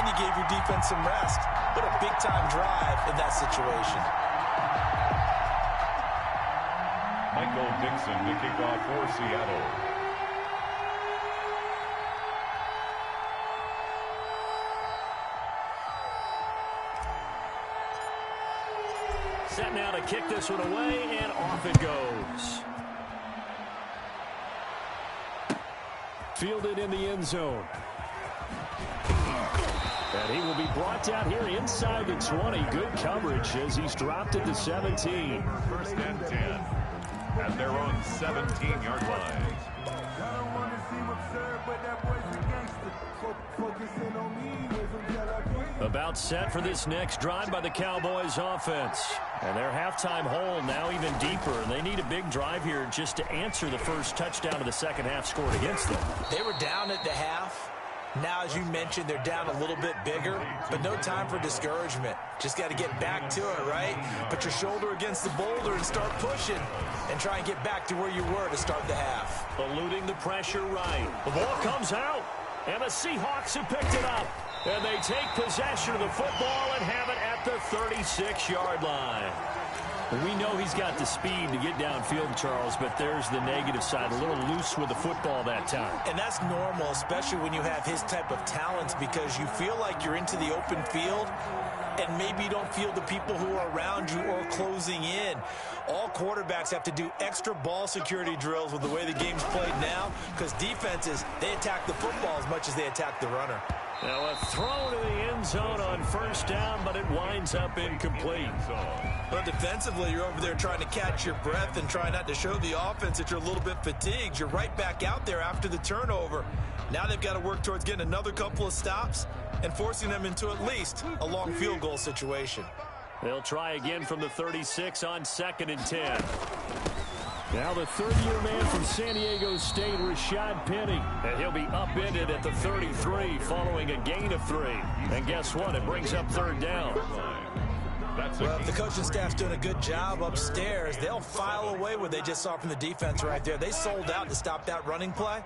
you gave your defense some rest. What a big-time drive in that situation. Michael Dixon to kick off for Seattle. Set now to kick this one away, and off it goes. Fielded in the end zone. And he will be brought down here inside the 20. Good coverage as he's dropped it to 17. First and 10 at their own 17-yard line. About set for this next drive by the Cowboys offense. And their halftime hole now even deeper. And they need a big drive here just to answer the first touchdown of the second half scored against them. They were down at the half. Now, as you mentioned, they're down a little bit bigger, but no time for discouragement. Just got to get back to it, right? Put your shoulder against the boulder and start pushing and try and get back to where you were to start the half. Eluding the pressure right. The ball comes out, and the Seahawks have picked it up. And they take possession of the football and have it at the 36-yard line. We know he's got the speed to get downfield, Charles, but there's the negative side. A little loose with the football that time. And that's normal, especially when you have his type of talents, because you feel like you're into the open field and maybe you don't feel the people who are around you or closing in. All quarterbacks have to do extra ball security drills with the way the game's played now, because defenses, they attack the football as much as they attack the runner. Now a throw to the end zone on first down, but it winds up incomplete. But defensively, you're over there trying to catch your breath and try not to show the offense that you're a little bit fatigued. You're right back out there after the turnover. Now they've got to work towards getting another couple of stops and forcing them into at least a long field goal situation. They'll try again from the 36 on 2nd and 10. Now the third-year man from San Diego State, Rashad Penny. And he'll be upended at the 33 following a gain of 3. And guess what? It brings up third down. Well, if the coaching staff's doing a good job upstairs, they'll file away what they just saw from the defense right there. They sold out to stop that running play.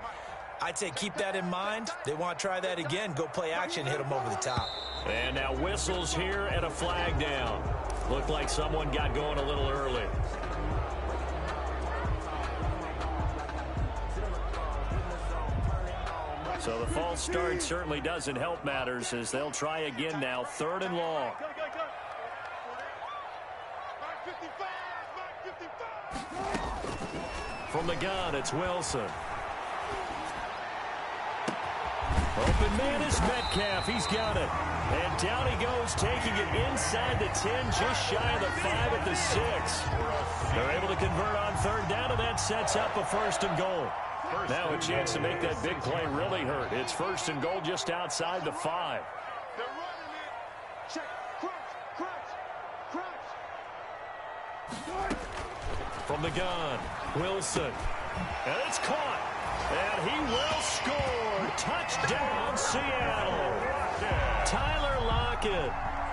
I'd say keep that in mind. They want to try that again. Go play action, hit them over the top. And now whistles here and a flag down. Looked like someone got going a little early. So the false start certainly doesn't help matters as they'll try again now. 3rd and long. From the gun, it's Wilson. Open man is Metcalf. He's got it. And down he goes, taking it inside the 10, just shy of the 5 at the 6. They're able to convert on 3rd down, and that sets up a 1st and goal. Now a chance to make that big play really hurt. It's 1st and goal just outside the 5. From the gun, Wilson. And it's caught. And he will score. Touchdown, Seattle. Tyler Lockett.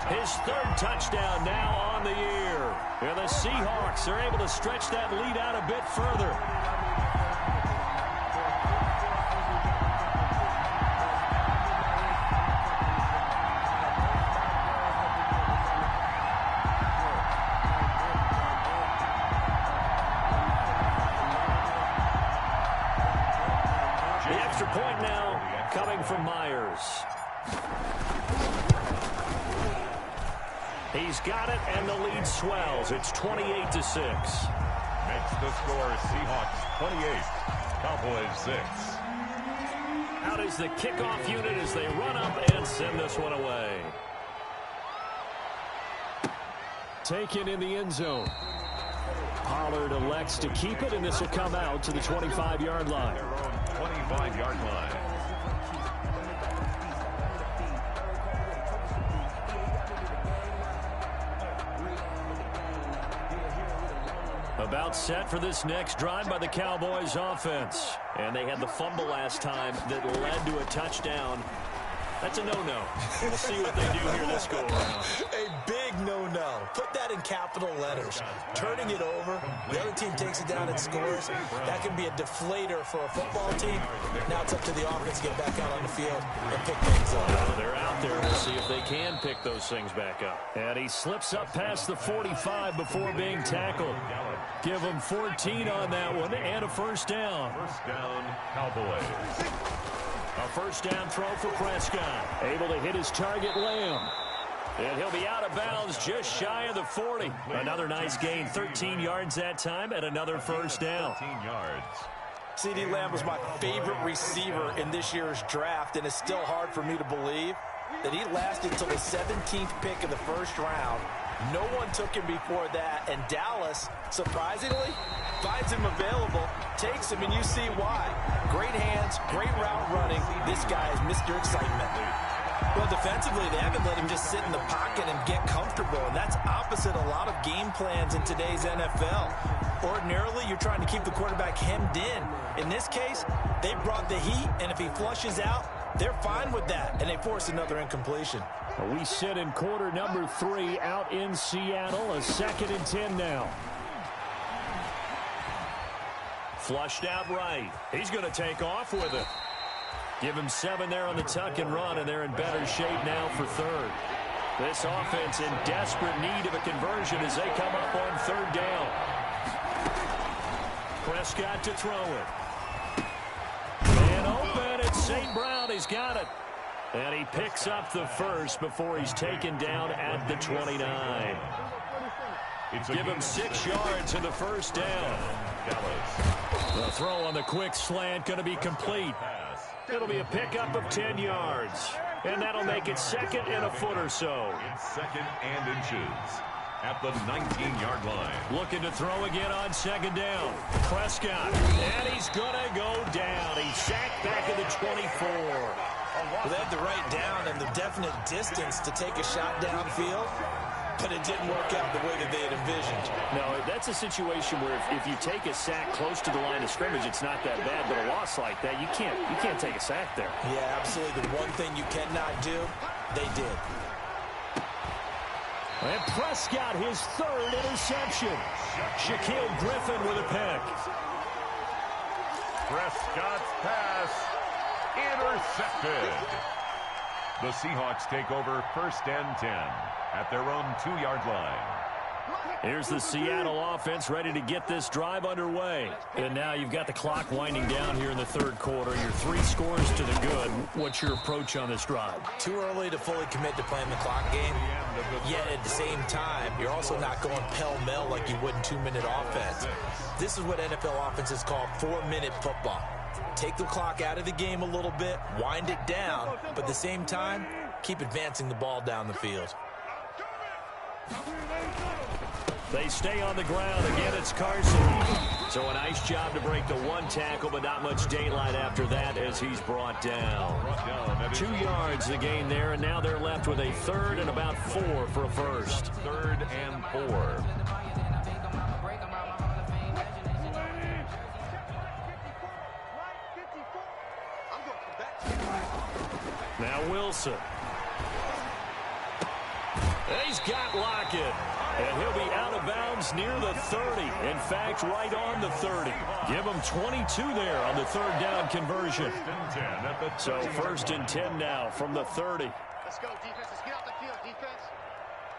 His 3rd touchdown now on the year. And the Seahawks are able to stretch that lead out a bit further. Point now coming from Myers. He's got it, and the lead swells. It's 28-6. Makes the score Seahawks 28, Cowboys 6. Out is the kickoff unit as they run up and send this one away. Taken in the end zone. Pollard elects to keep it, and this will come out to the 25-yard line. 25-yard line. About set for this next drive by the Cowboys offense. And they had the fumble last time that led to a touchdown. That's a no-no. We'll see what they do here this go-around. A big no-no. Put that in capital letters. Turning it over, the other team takes it down and scores. That can be a deflator for a football team. Now it's up to the offense to get back out on the field and pick things up. Well, they're out there. We'll see if they can pick those things back up. And he slips up past the 45 before being tackled. Give him 14 on that one and a first down. First down, Cowboys. A first down throw for Prescott. Able to hit his target, Lamb. And he'll be out of bounds just shy of the 40. Another nice gain, 13 yards that time, and another first down. 13 yards. CeeDee Lamb was my favorite receiver in this year's draft, and it's still hard for me to believe that he lasted until the 17th pick in the first round. No one took him before that, and Dallas, surprisingly, finds him available, takes him, and you see why. Great hands, great route running. This guy is Mr. Excitement. Well, defensively, they haven't let him just sit in the pocket and get comfortable, and that's opposite a lot of game plans in today's NFL. Ordinarily, you're trying to keep the quarterback hemmed in. In this case, they brought the heat, and if he flushes out, they're fine with that, and they force another incompletion. We sit in quarter number 3 out in Seattle. A 2nd and 10 now. Flushed out right. He's going to take off with it. Give him 7 there on the tuck and run, and they're in better shape now for third. This offense in desperate need of a conversion as they come up on third down. Prescott to throw it. And open, it's St. Brown. He's got it. And he picks up the first before he's taken down at the 29. Give him 6 yards in the first down. The throw on the quick slant going to be complete. It'll be a pickup of 10 yards. And that'll make it 2nd and a foot or so. It's 2nd and inches at the 19-yard line. Looking to throw again on 2nd down. Prescott. And he's going to go down. He's sacked back at the 24. Well, they had the right down and the definite distance to take a shot downfield, but it didn't work out the way that they had envisioned. No, that's a situation where if you take a sack close to the line of scrimmage, it's not that bad, but a loss like that, you can't take a sack there. Yeah, absolutely. The one thing you cannot do, they did. And Prescott, his 3rd interception. Shaquille Griffin with a pick. Prescott's pass intercepted. The Seahawks take over 1st and 10 at their own 2-yard line. Here's the Seattle offense ready to get this drive underway. And now you've got the clock winding down here in the 3rd quarter. Your 3 scores to the good. What's your approach on this drive? Too early to fully commit to playing the clock game. Yet at the same time, you're also not going pell-mell like you would in 2-minute offense. This is what NFL offenses call 4-minute football. Take the clock out of the game a little bit, wind it down, but at the same time, keep advancing the ball down the field. They stay on the ground. Again, it's Carson. So a nice job to break the 1 tackle, but not much daylight after that as he's brought down. 2 yards the gain there, and now they're left with a 3rd and about 4 for a first. 3rd and 4. Now Wilson. He's got Lockett. And he'll be out of bounds near the 30. In fact, right on the 30. Give him 22 there on the 3rd down conversion. So 1st and 10 now from the 30. Let's go, defense. Let's get out the field, defense.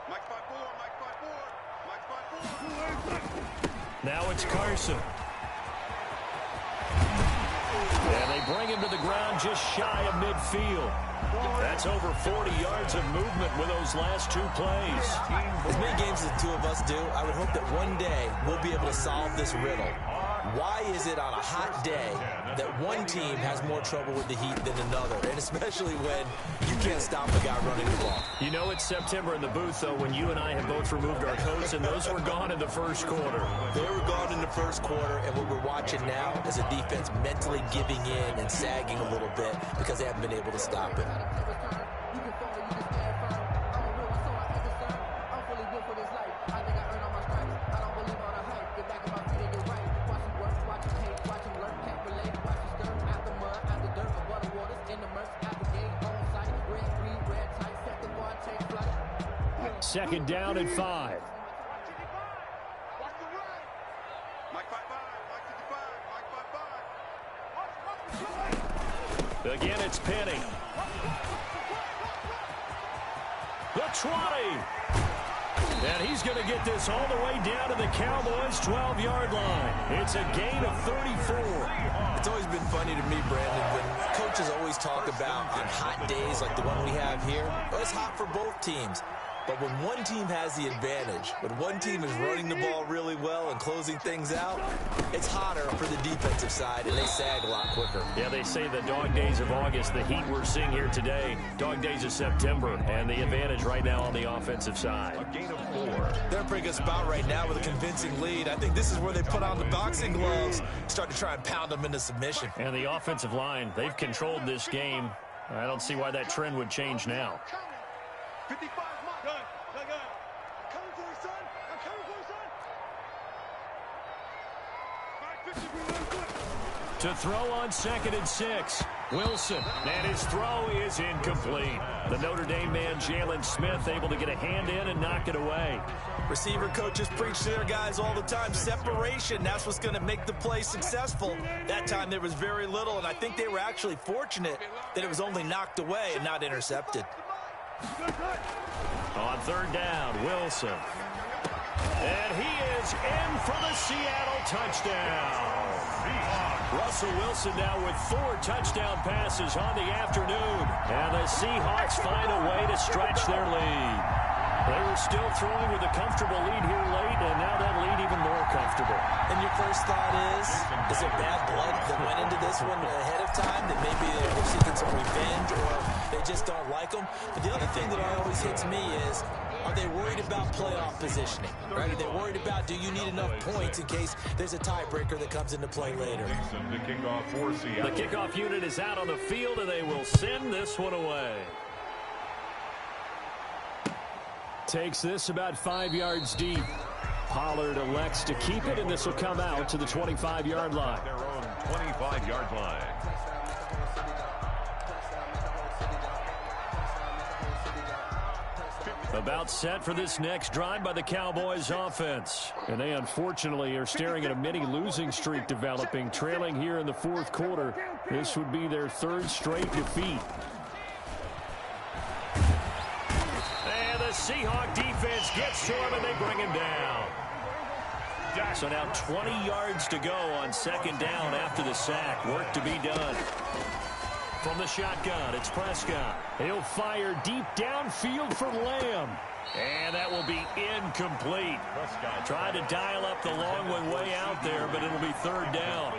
Mike 5-4, Mike 5-4. Now it's Carson. And they bring him to the ground just shy of midfield. That's over 40 yards of movement with those last 2 plays. As many games as the 2 of us do, I would hope that one day we'll be able to solve this riddle. Why is it on a hot day that one team has more trouble with the heat than another? And especially when you can't stop a guy running the ball. You know it's September in the booth, though, when you and I have both removed our coats, and those were gone in the 1st quarter. They were gone in the 1st quarter, and what we're watching now is a defense mentally giving in and sagging a little bit because they haven't been able to stop it. second down and 5. Again, it's Penny. The 20. And he's going to get this all the way down to the Cowboys' 12-yard line. It's a gain of 34. It's always been funny to me, Brandon, when coaches always talk about on hot days like the one we have here. Well, it's hot for both teams. But when one team has the advantage, when one team is running the ball really well and closing things out, it's hotter for the defensive side, and they sag a lot quicker. Yeah, they say the dog days of August, the heat we're seeing here today, dog days of September, and the advantage right now on the offensive side. A gain of 4. They're in a pretty good spot right now with a convincing lead. I think this is where they put on the boxing gloves, start to try and pound them into submission. And the offensive line, they've controlled this game. I don't see why that trend would change now. 55. To throw on 2nd and 6. Wilson, and his throw is incomplete. The Notre Dame man, Jalen Smith, able to get a hand in and knock it away. Receiver coaches preach to their guys all the time. Separation, that's what's going to make the play successful. That time there was very little, and I think they were actually fortunate that it was only knocked away and not intercepted. On 3rd down, Wilson. And he is in for the Seattle touchdown. Russell Wilson now with 4 touchdown passes on the afternoon. And the Seahawks find a way to stretch their lead. They were still throwing with a comfortable lead here late, and now that lead even more comfortable. And your first thought is it bad blood that went into this one ahead of time, that maybe they're seeking some revenge or they just don't like them? But the other thing that always hits me is, are they worried about playoff positioning? Right? Are they worried about, do you need enough points in case there's a tiebreaker that comes into play later? The kickoff unit is out on the field, and they will send this one away. Takes this about 5 yards deep. Pollard elects to keep it, and this will come out to the 25-yard line. Their own 25-yard line. About set for this next drive by the Cowboys offense. And they unfortunately are staring at a mini losing streak developing, trailing here in the 4th quarter. This would be their 3rd straight defeat. And the Seahawk defense gets to him, and they bring him down. So now 20 yards to go on 2nd down after the sack. Work to be done. From the shotgun, it's Prescott. He'll fire deep downfield for Lamb. And that will be incomplete. Prescott tried to dial up the long one way out there, but it'll be 3rd down.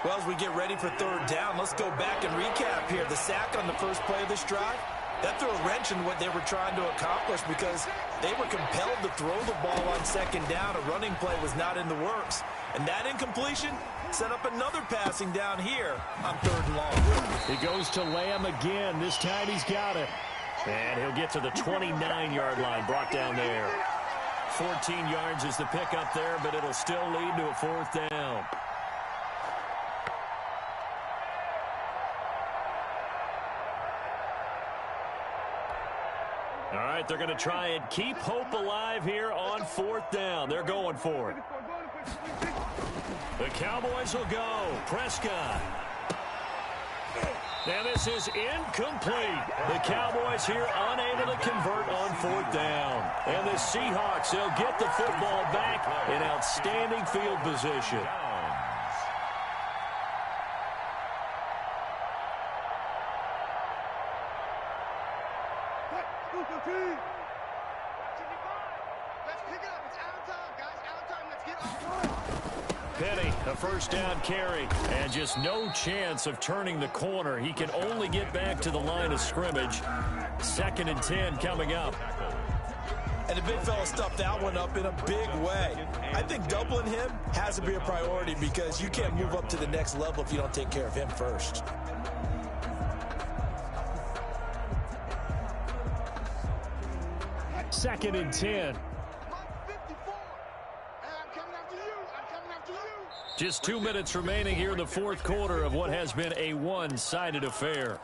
Well, as we get ready for 3rd down, let's go back and recap here. The sack on the first play of this drive, that threw a wrench in what they were trying to accomplish because they were compelled to throw the ball on 2nd down. A running play was not in the works. And that incompletion set up another passing down here on 3rd and long. He goes to Lamb again. This time he's got it. And he'll get to the 29-yard line, brought down there. 14 yards is the pickup there, but it'll still lead to a 4th down. All right, they're going to try and keep hope alive here on 4th down. They're going for it. The Cowboys will go. Prescott. And this is incomplete. The Cowboys here unable to convert on 4th down. And the Seahawks, they'll get the football back in outstanding field position. Penny, a 1st down carry, and just no chance of turning the corner. He can only get back to the line of scrimmage. 2nd and 10 coming up. And the big fella stuffed that one up in a big way. I think doubling him has to be a priority because you can't move up to the next level if you don't take care of him first. Second and 10. Just 2 minutes remaining here in the 4th quarter of what has been a one-sided affair.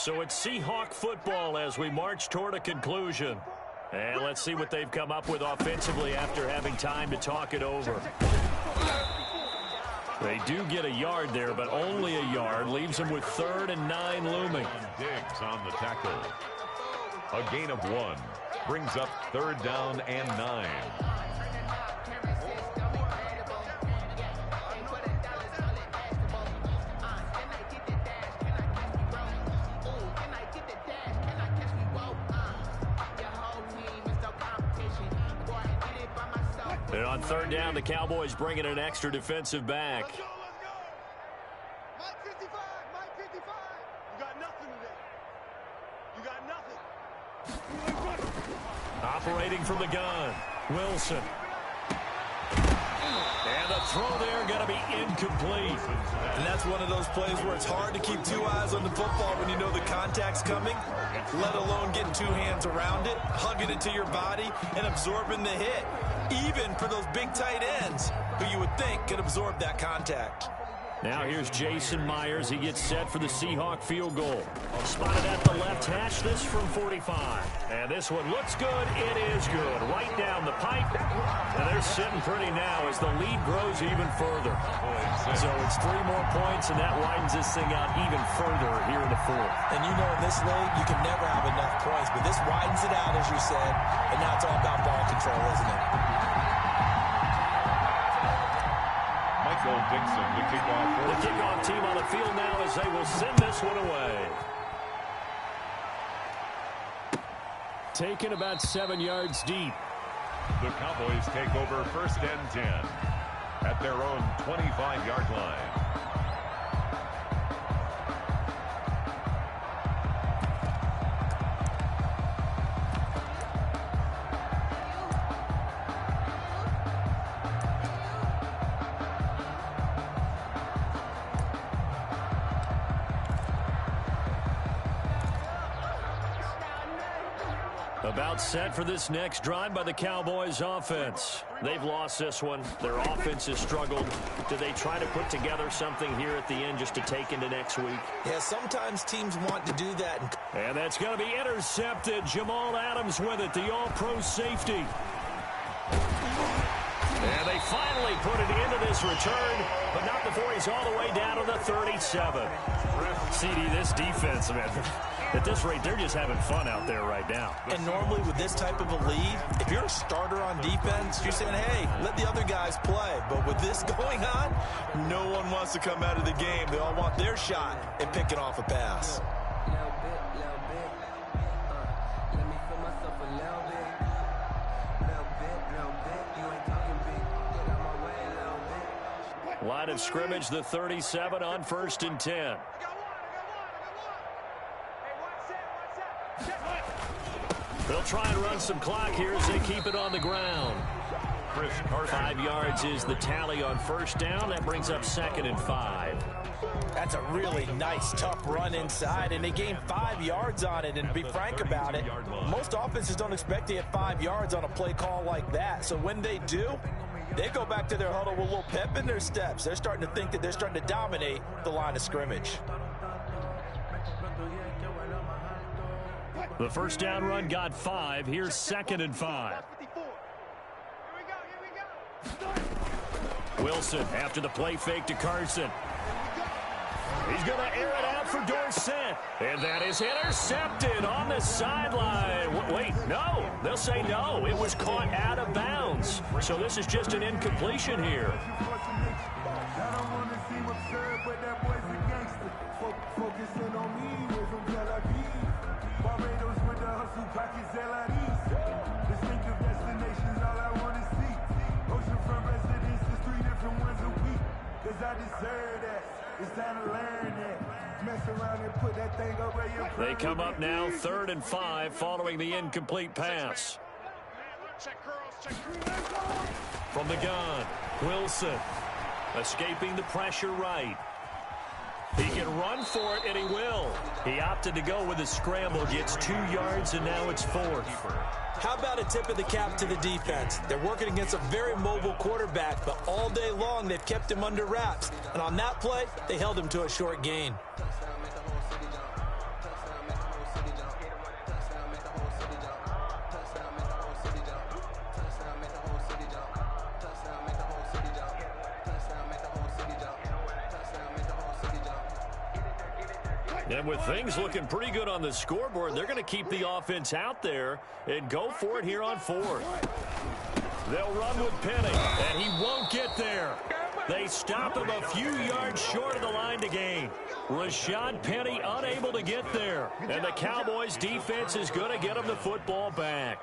So it's Seahawk football as we march toward a conclusion. And let's see what they've come up with offensively after having time to talk it over. They do get a yard there, but only a yard. Leaves them with 3rd and 9 looming. Diggs on the tackle. A gain of 1. Brings up 3rd down and 9. And on 3rd down, the Cowboys bring in an extra defensive back. Let's go. Mike 55, Mike 55. You got nothing today. You got nothing. Operating from the gun, Wilson. And the throw there going to be incomplete. And that's one of those plays where it's hard to keep 2 eyes on the football when you know the contact's coming, let alone getting 2 hands around it, hugging it to your body, and absorbing the hit. Even for those big tight ends who you would think could absorb that contact. Now here's Jason Myers. He gets set for the Seahawk field goal. Spotted at the left hash, this from 45. And this one looks good. It is good. Right down the pipe. And they're sitting pretty now as the lead grows even further. So it's 3 more points, and that widens this thing out even further here in the 4th. And you know in this league, you can never have enough points, but this widens it out, as you said, and now it's all about ball control, isn't it? Dixon to kick off. The kickoff team on the field now as they will send this one away. Taken about 7 yards deep. The Cowboys take over 1st and 10 at their own 25-yard line. About set for this next drive by the Cowboys offense. They've lost this one. Their offense has struggled. Do they try to put together something here at the end just to take into next week? Yeah, sometimes teams want to do that. And that's going to be intercepted. Jamal Adams with it, the all-pro safety. And they finally put it into this return, but not before he's all the way down to the 37. CD, this defense, man, at this rate, they're just having fun out there right now. And normally with this type of a lead, if you're a starter on defense, you're saying, hey, let the other guys play. But with this going on, no one wants to come out of the game. They all want their shot at picking off a pass. Line of scrimmage, the 37 on 1st and 10. They'll try and run some clock here as they keep it on the ground. 5 yards is the tally on 1st down. That brings up 2nd and 5. That's a really nice, tough run inside, and they gained 5 yards on it. And to be frank about it, most offenses don't expect to get 5 yards on a play call like that. So when they do, they go back to their huddle with a little pep in their steps. They're starting to think that they're starting to dominate the line of scrimmage. The 1st down run got 5. Here's 2nd and 5. Wilson after the play fake to Carson. He's going to air it out for Dorsett. And that is intercepted on the sideline. Wait, no. They'll say no. It was caught out of bounds. So this is just an incompletion here. They come up now 3rd and 5 following the incomplete pass. From the gun, Wilson escaping the pressure right. He can run for it, and he will. He opted to go with a scramble, gets 2 yards, and now it's 4th. How about a tip of the cap to the defense? They're working against a very mobile quarterback, but all day long they've kept him under wraps. And on that play, they held him to a short gain. And with things looking pretty good on the scoreboard, they're going to keep the offense out there and go for it here on fourth. They'll run with Penny, and he won't get there. They stop him a few yards short of the line to gain. Rashad Penny unable to get there. And the Cowboys defense is going to get him the football back.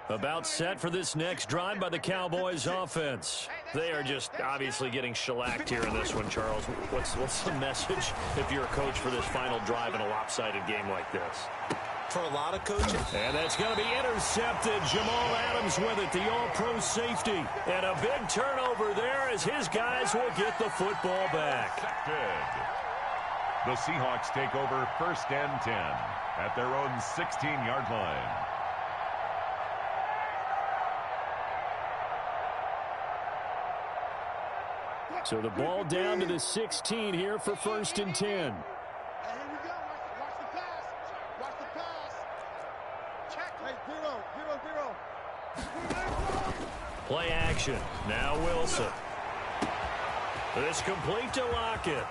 About set for this next drive by the Cowboys offense. They are just obviously getting shellacked here in this one, Charles. What's the message if you're a coach for this final drive in a lopsided game like this? For a lot of coaches. And that's going to be intercepted. Jamal Adams with it, the all-pro safety. And a big turnover there as his guys will get the football back. The Seahawks take over 1st and 10 at their own 16-yard line. So the ball down to the 16 here for 1st and 10. Hey, here we go. Watch the pass. Watch the pass. Check. Hey, zero. Play action. Now Wilson. This complete to Lockett.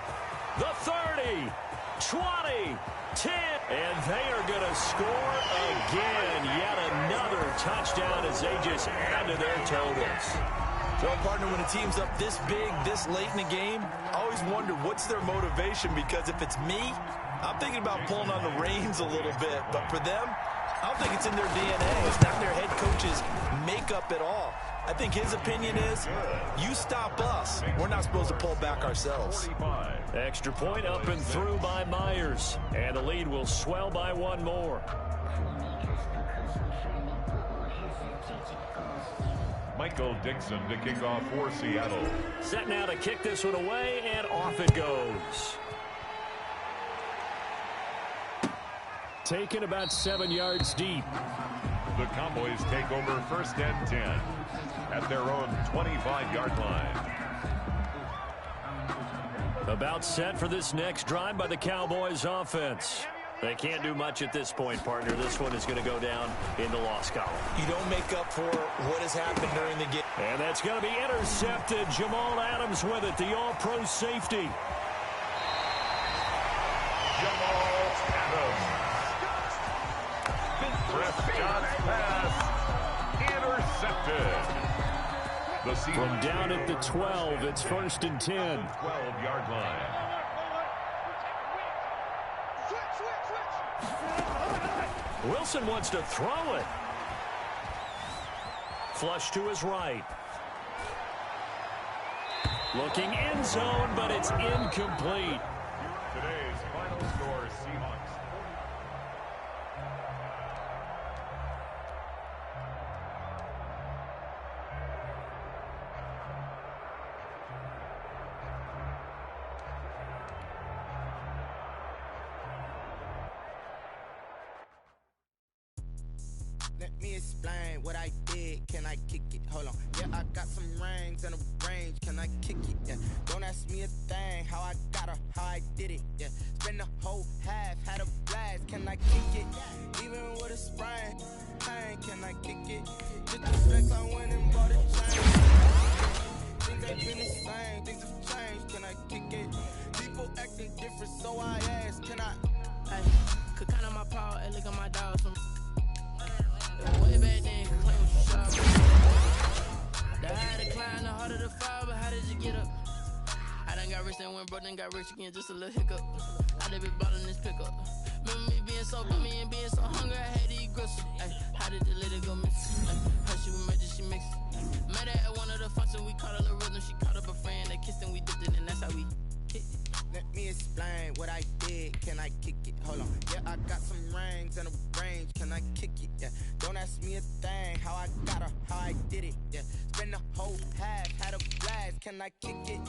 The 30, 20, 10. And they are going to score again. Yet another touchdown as they just add to their totals. Well, partner, when a team's up this big, this late in the game, I always wonder what's their motivation, because if it's me, I'm thinking about pulling on the reins a little bit. But for them, I don't think it's in their DNA. It's not their head coach's makeup at all. I think his opinion is, you stop us. We're not supposed to pull back ourselves. Extra point up and through by Myers. And the lead will swell by one more. Michael Dixon to kick off for Seattle. Set now to kick this one away, and off it goes. Taken about 7 yards deep. The Cowboys take over 1st and 10 at their own 25-yard line. About set for this next drive by the Cowboys offense. They can't do much at this point, partner. This one is going to go down in the loss column. You don't make up for what has happened during the game. And that's going to be intercepted. Jamal Adams with it, the all-pro safety. Jamal Adams. Prescott's pass intercepted. From down at the 12, it's 1st and 10. 12-yard line. Wilson wants to throw it. Flush to his right. Looking end zone, but it's incomplete. Today's final score, Seahawks. Let me explain what I did. Can I kick it? Hold on. Yeah, I got some rings and a range. Can I kick it? Yeah. Don't ask me a thing. How I got her, how I did it. Yeah. Spend the whole half, had a blast. Can I kick it? Even with a sprain. Pain, can I kick it? Just the flex, I went and bought a chain. Things ain't been the same. Things have changed. Can I kick it? People acting different, so I ask. Can I? Hey, could count on my paw and look at my dog. Way back then, claim what you shot. The higher the climb, the harder the fall, but how did you get up? I done got rich and went broke, then got rich again, just a little hiccup. I done been ballin' this pickup. Remember me being so bummy and being so hungry, I had to eat gristle. Ay, how did the lady go miss? Her she was magic, she mixed. Met her at one of the functions, we caught a little rhythm. She caught up a friend, they kissed and we dipped it, and that's how we hit it. Let me explain what I did. Can I kick it? Hold on. Yeah, I got some rings and a range. Can I kick it? Yeah. Don't ask me a thing. How I got her, how I did it. Yeah. Spend the whole half, had a blast. Can I kick it?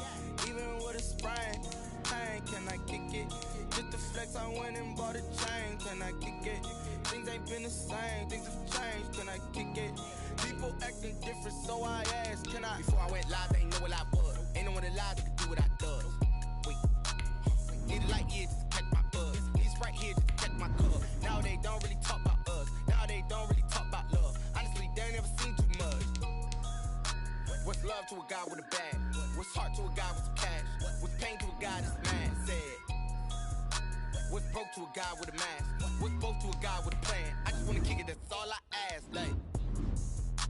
Even with a sprain. Pain, can I kick it? Just the flex, I went and bought a chain. Can I kick it? Things ain't been the same. Things have changed. Can I kick it? People acting different, so I asked. Can I? Before I went live, they ain't know what I was. Ain't no one alive that could do what I does. Wait. Need a light here just to catch my buzz. Need Sprite here just to catch my cup. Now they don't really talk about us. Now they don't really talk about love. Honestly, they ain't never seen too much. What's love to a guy with a bag? What's heart to a guy with some cash? What's pain to a guy that's mad? Said. What's broke to a guy with a mask? What's both to a guy with a plan? I just wanna kick it, that's all I ask. Like,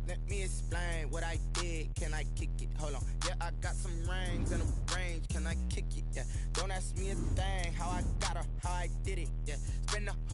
let me explain what I did. Can I kick it? Hold on. Yeah, I got some rings and a range. Can I kick it? Yeah. Don't ask me a thing. How I got her, how I did it. Yeah. Spend the